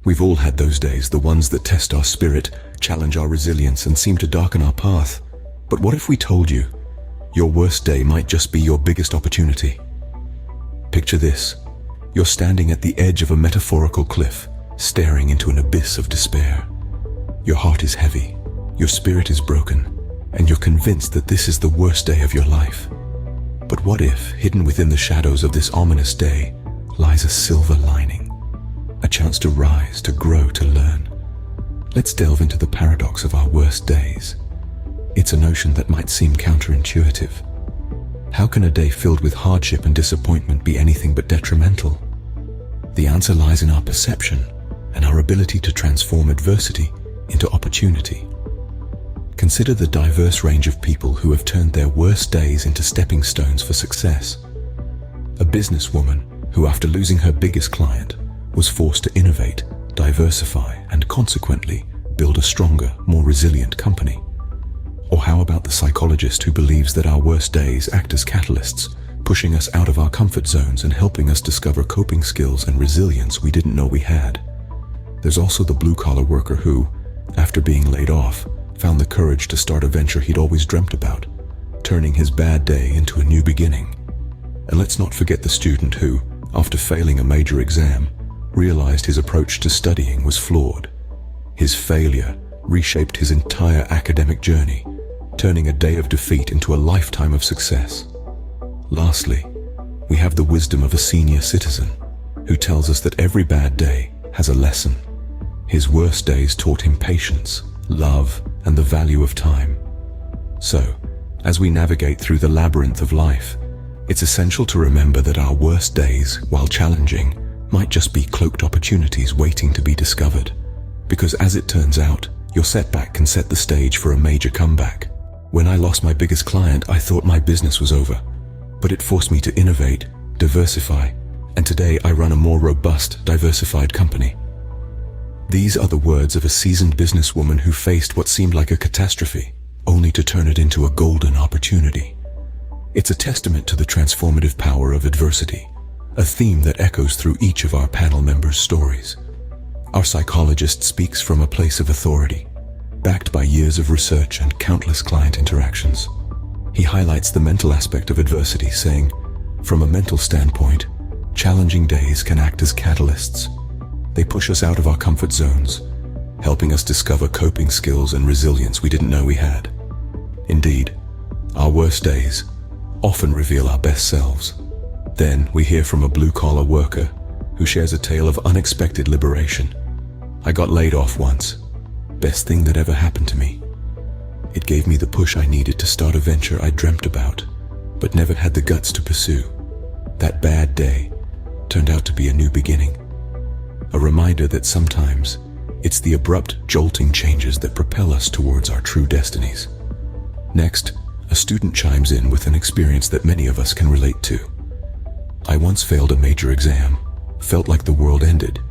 We've all had those days, the ones that test our spirit, challenge our resilience, and seem to darken our path. But what if we told you, your worst day might just be your biggest opportunity? Picture this. You're standing at the edge of a metaphorical cliff, staring into an abyss of despair. Your heart is heavy, your spirit is broken, and you're convinced that this is the worst day of your life. But what if, hidden within the shadows of this ominous day, lies a silver lining? A chance to rise, to grow, to learn. Let's delve into the paradox of our worst days. It's a notion that might seem counterintuitive. How can a day filled with hardship and disappointment be anything but detrimental? The answer lies in our perception and our ability to transform adversity into opportunity. Consider the diverse range of people who have turned their worst days into stepping stones for success. A businesswoman who, after losing her biggest client, was forced to innovate, diversify, and consequently build a stronger, more resilient company. Or how about the psychologist who believes that our worst days act as catalysts, pushing us out of our comfort zones and helping us discover coping skills and resilience we didn't know we had? There's also the blue-collar worker who, after being laid off, found the courage to start a venture he'd always dreamt about, turning his bad day into a new beginning. And let's not forget the student who, after failing a major exam, realized his approach to studying was flawed. His failure reshaped his entire academic journey, turning a day of defeat into a lifetime of success. Lastly, we have the wisdom of a senior citizen who tells us that every bad day has a lesson. His worst days taught him patience, love, and the value of time. So, as we navigate through the labyrinth of life, it's essential to remember that our worst days, while challenging, might just be cloaked opportunities waiting to be discovered. Because as it turns out, your setback can set the stage for a major comeback. When I lost my biggest client, I thought my business was over, but it forced me to innovate, diversify, and today I run a more robust, diversified company. These are the words of a seasoned businesswoman who faced what seemed like a catastrophe, only to turn it into a golden opportunity. It's a testament to the transformative power of adversity, a theme that echoes through each of our panel members' stories. Our psychologist speaks from a place of authority, backed by years of research and countless client interactions. He highlights the mental aspect of adversity, saying, from a mental standpoint, challenging days can act as catalysts. They push us out of our comfort zones, helping us discover coping skills and resilience we didn't know we had. Indeed, our worst days often reveal our best selves. Then we hear from a blue-collar worker who shares a tale of unexpected liberation. I got laid off once. Best thing that ever happened to me. It gave me the push I needed to start a venture I dreamt about, but never had the guts to pursue. That bad day turned out to be a new beginning. A reminder that sometimes it's the abrupt, jolting changes that propel us towards our true destinies. Next, a student chimes in with an experience that many of us can relate to. I once failed a major exam, felt like the world ended,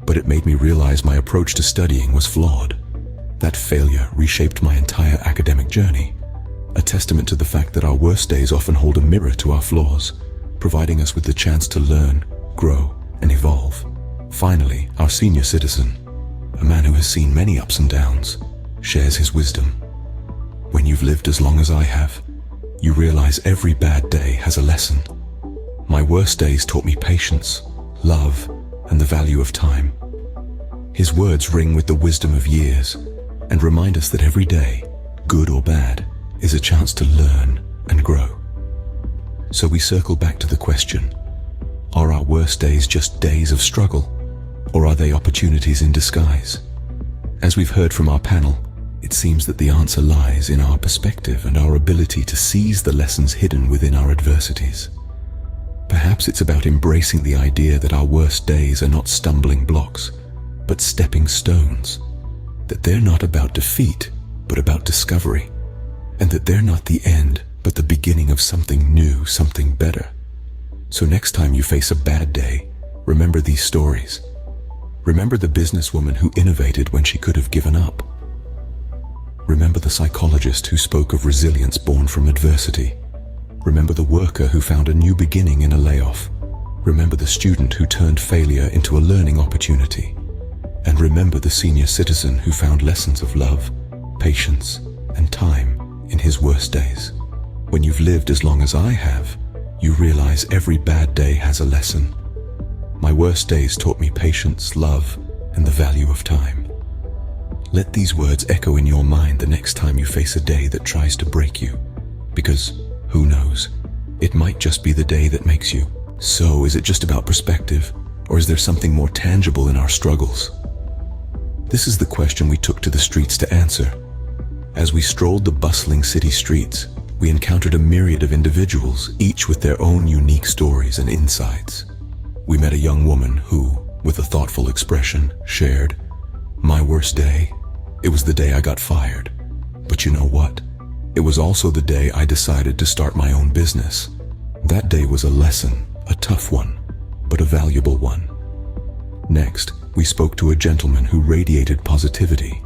but it made me realize my approach to studying was flawed. That failure reshaped my entire academic journey, a testament to the fact that our worst days often hold a mirror to our flaws, providing us with the chance to learn, grow, and evolve. Finally, our senior citizen, a man who has seen many ups and downs, shares his wisdom. When you've lived as long as I have, you realize every bad day has a lesson. My worst days taught me patience, love, and the value of time. His words ring with the wisdom of years and remind us that every day, good or bad, is a chance to learn and grow. So we circle back to the question, are our worst days just days of struggle, or are they opportunities in disguise? As we've heard from our panel, it seems that the answer lies in our perspective and our ability to seize the lessons hidden within our adversities. Perhaps it's about embracing the idea that our worst days are not stumbling blocks, but stepping stones, that they're not about defeat, but about discovery, and that they're not the end, but the beginning of something new, something better. So next time you face a bad day, remember these stories. Remember the businesswoman who innovated when she could have given up. Remember the psychologist who spoke of resilience born from adversity. Remember the worker who found a new beginning in a layoff. Remember the student who turned failure into a learning opportunity. And remember the senior citizen who found lessons of love, patience, and time in his worst days. When you've lived as long as I have, you realize every bad day has a lesson. My worst days taught me patience, love, and the value of time. Let these words echo in your mind the next time you face a day that tries to break you. Because, who knows, it might just be the day that makes you. So, is it just about perspective, or is there something more tangible in our struggles? This is the question we took to the streets to answer. As we strolled the bustling city streets, we encountered a myriad of individuals, each with their own unique stories and insights. We met a young woman who, with a thoughtful expression, shared, "My worst day, it was the day I got fired. But you know what? It was also the day I decided to start my own business." That day was a lesson, a tough one, but a valuable one. Next, we spoke to a gentleman who radiated positivity.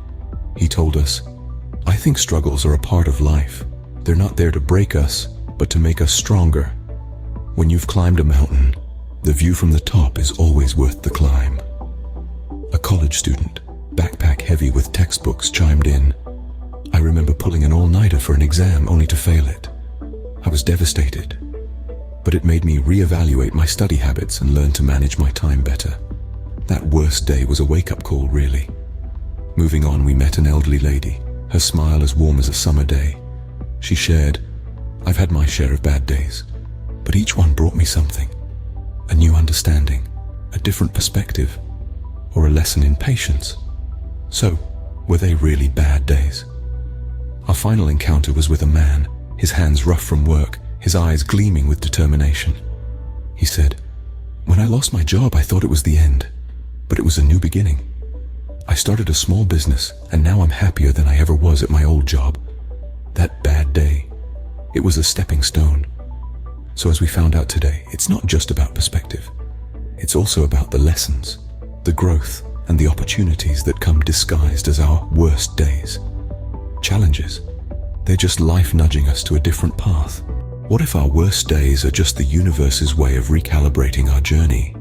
He told us, "I think struggles are a part of life. They're not there to break us, but to make us stronger. When you've climbed a mountain, the view from the top is always worth the climb." A college student, backpack heavy with textbooks, chimed in, "I remember pulling an all-nighter for an exam only to fail it. I was devastated, but it made me reevaluate my study habits and learn to manage my time better. That worst day was a wake-up call, really." Moving on, we met an elderly lady, her smile as warm as a summer day. She shared, "I've had my share of bad days, but each one brought me something. A new understanding, a different perspective, or a lesson in patience." So, were they really bad days? Our final encounter was with a man, his hands rough from work, his eyes gleaming with determination. He said, "When I lost my job, I thought it was the end, but it was a new beginning. I started a small business, and now I'm happier than I ever was at my old job. That bad day, it was a stepping stone." So as we found out today, it's not just about perspective. It's also about the lessons, the growth, and the opportunities that come disguised as our worst days. Challenges, they're just life nudging us to a different path. What if our worst days are just the universe's way of recalibrating our journey?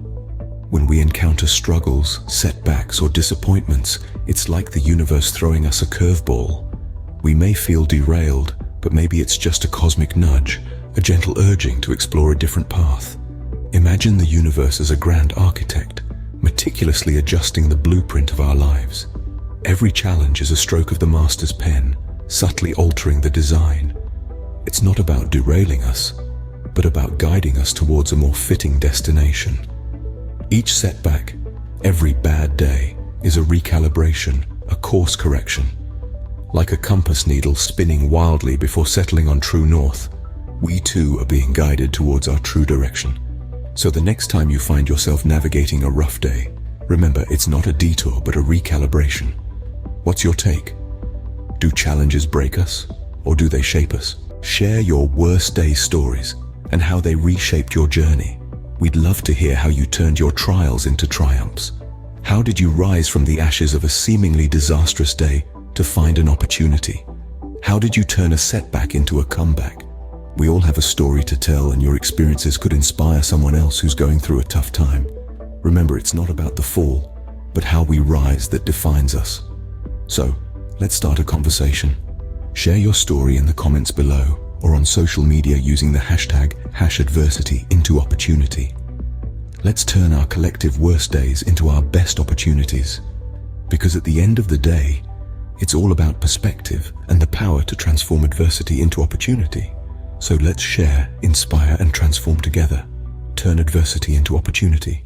When we encounter struggles, setbacks, or disappointments, it's like the universe throwing us a curveball. We may feel derailed, but maybe it's just a cosmic nudge, a gentle urging to explore a different path. Imagine the universe as a grand architect, meticulously adjusting the blueprint of our lives. Every challenge is a stroke of the master's pen, subtly altering the design. It's not about derailing us, but about guiding us towards a more fitting destination. Each setback, every bad day, is a recalibration, a course correction. Like a compass needle spinning wildly before settling on true north, we too are being guided towards our true direction. So the next time you find yourself navigating a rough day, remember it's not a detour but a recalibration. What's your take? Do challenges break us, or do they shape us? Share your worst day stories and how they reshaped your journey. We'd love to hear how you turned your trials into triumphs. How did you rise from the ashes of a seemingly disastrous day to find an opportunity? How did you turn a setback into a comeback? We all have a story to tell, and your experiences could inspire someone else who's going through a tough time. Remember, it's not about the fall, but how we rise that defines us. So, let's start a conversation. Share your story in the comments below or on social media using the hashtag #adversity into opportunity. Let's turn our collective worst days into our best opportunities. Because at the end of the day, it's all about perspective and the power to transform adversity into opportunity. So let's share, inspire, and transform together. Turn adversity into opportunity.